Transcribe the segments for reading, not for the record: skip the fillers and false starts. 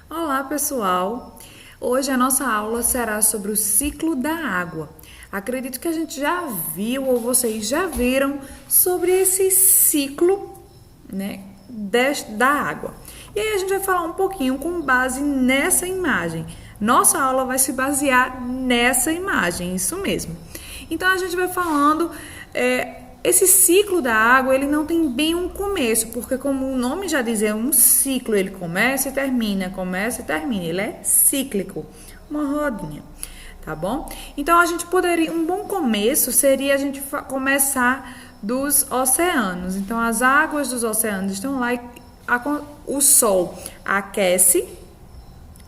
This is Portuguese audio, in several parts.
Olá, pessoal! Hoje a nossa aula será sobre o ciclo da água. Acredito que a gente já viu ou vocês já viram sobre esse ciclo, né, da água. E aí a gente vai falar um pouquinho com base nessa imagem. Nossa aula vai se basear nessa imagem, isso mesmo. Então a gente vai falando esse ciclo da água, ele não tem bem um começo, porque como o nome já diz, é um ciclo, ele começa e termina, ele é cíclico, uma rodinha, tá bom? Então a gente poderia, um bom começo seria a gente começar dos oceanos. Então as águas dos oceanos estão lá e o sol aquece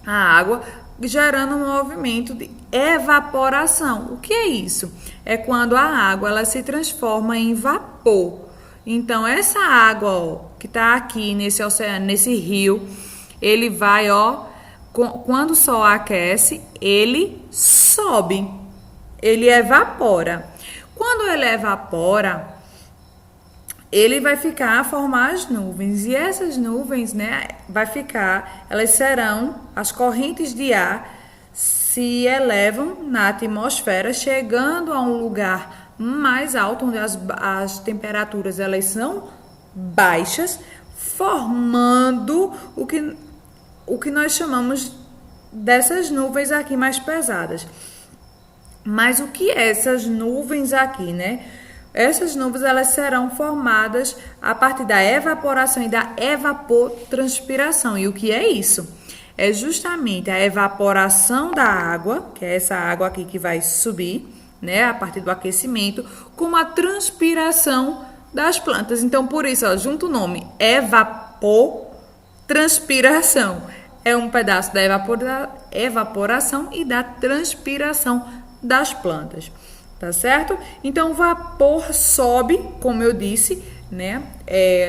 a água, gerando um movimento de evaporação. O que é isso? É quando a água ela se transforma em vapor. Então, essa água que está aqui nesse oceano, nesse rio, ele vai, quando o sol aquece, ele sobe, ele evapora. Quando ele evapora, ele vai ficar a formar as nuvens, e essas nuvens, né, elas serão, as correntes de ar se elevam na atmosfera, chegando a um lugar mais alto, onde as temperaturas elas são baixas, formando o que nós chamamos dessas nuvens aqui mais pesadas. Mas o que é essas nuvens aqui, né? Essas nuvens elas serão formadas a partir da evaporação e da evapotranspiração. E o que é isso? É justamente a evaporação da água, que é essa água aqui que vai subir, né, a partir do aquecimento, com a transpiração das plantas. Então, por isso, junto o nome evapotranspiração. É um pedaço da evaporação e da transpiração das plantas. Tá certo? Então, o vapor sobe, como eu disse, né,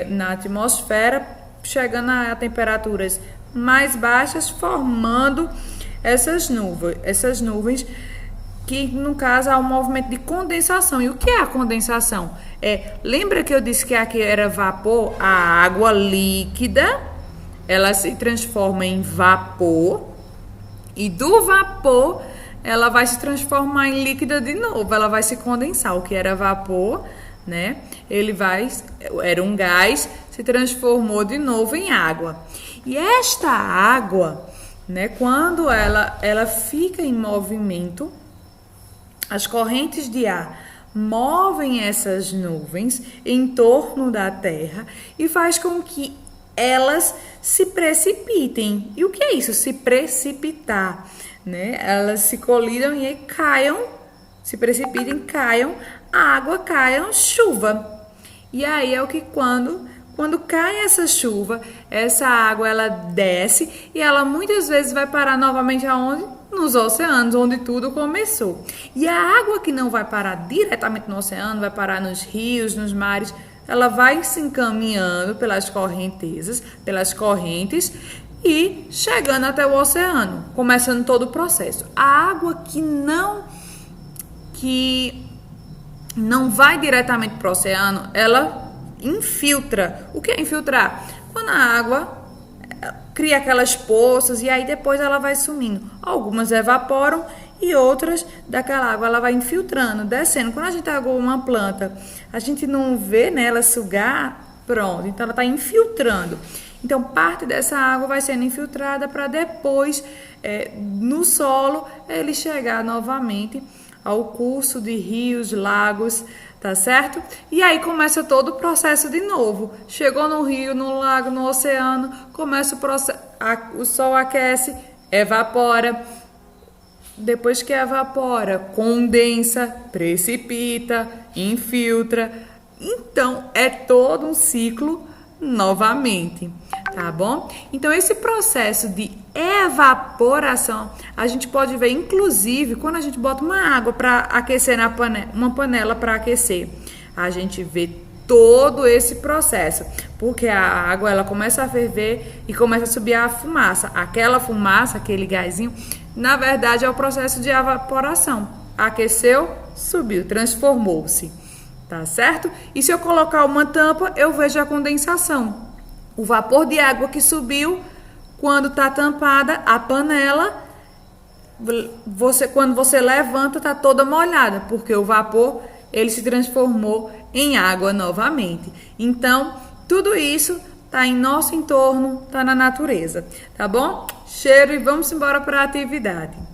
na atmosfera, chegando a temperaturas mais baixas, formando essas nuvens que, no caso, há um movimento de condensação. E o que é a condensação? Lembra que eu disse que aqui era vapor? A água líquida, ela se transforma em vapor, e do vapor ela vai se transformar em líquida de novo, ela vai se condensar. O que era vapor, né? Era um gás, se transformou de novo em água. E esta água, né, quando ela fica em movimento, as correntes de ar movem essas nuvens em torno da Terra e faz com que elas se precipitem. E o que é isso? Se precipitar, né? Elas se colidam e aí caiam, se precipitem, caiam, a água caiam, chuva. E aí é o que quando cai essa chuva, essa água ela desce e ela muitas vezes vai parar novamente aonde? Nos oceanos, onde tudo começou. E a água que não vai parar diretamente no oceano, vai parar nos rios, nos mares, ela vai se encaminhando pelas correntes e chegando até o oceano, começando todo o processo. A água que não vai diretamente para o oceano, ela infiltra. O que é infiltrar? Quando a água cria aquelas poças e aí depois ela vai sumindo. Algumas evaporam e outras daquela água ela vai infiltrando, descendo. Quando a gente agou uma planta, a gente não vê, né, ela sugar, pronto, então ela está infiltrando. Então parte dessa água vai sendo infiltrada para depois, no solo, ele chegar novamente ao curso de rios, lagos, tá certo? E aí começa todo o processo de novo. Chegou no rio, no lago, no oceano, começa o processo, o sol aquece, evapora. Depois que evapora, condensa, precipita, infiltra. Então, é todo um ciclo novamente, tá bom? Então, esse processo de evaporação, a gente pode ver, inclusive, quando a gente bota uma água para aquecer na panela, uma panela para aquecer, a gente vê todo esse processo, porque a água ela começa a ferver e começa a subir a fumaça. Aquela fumaça, aquele gásinho, na verdade é o processo de evaporação. Aqueceu, subiu, transformou-se. Tá certo? E se eu colocar uma tampa, eu vejo a condensação. O vapor de água que subiu Quando tá tampada a panela, quando você levanta, tá toda molhada, porque o vapor ele se transformou em água novamente. Então, tudo isso tá em nosso entorno, tá na natureza, tá bom? Cheiro e vamos embora para a atividade.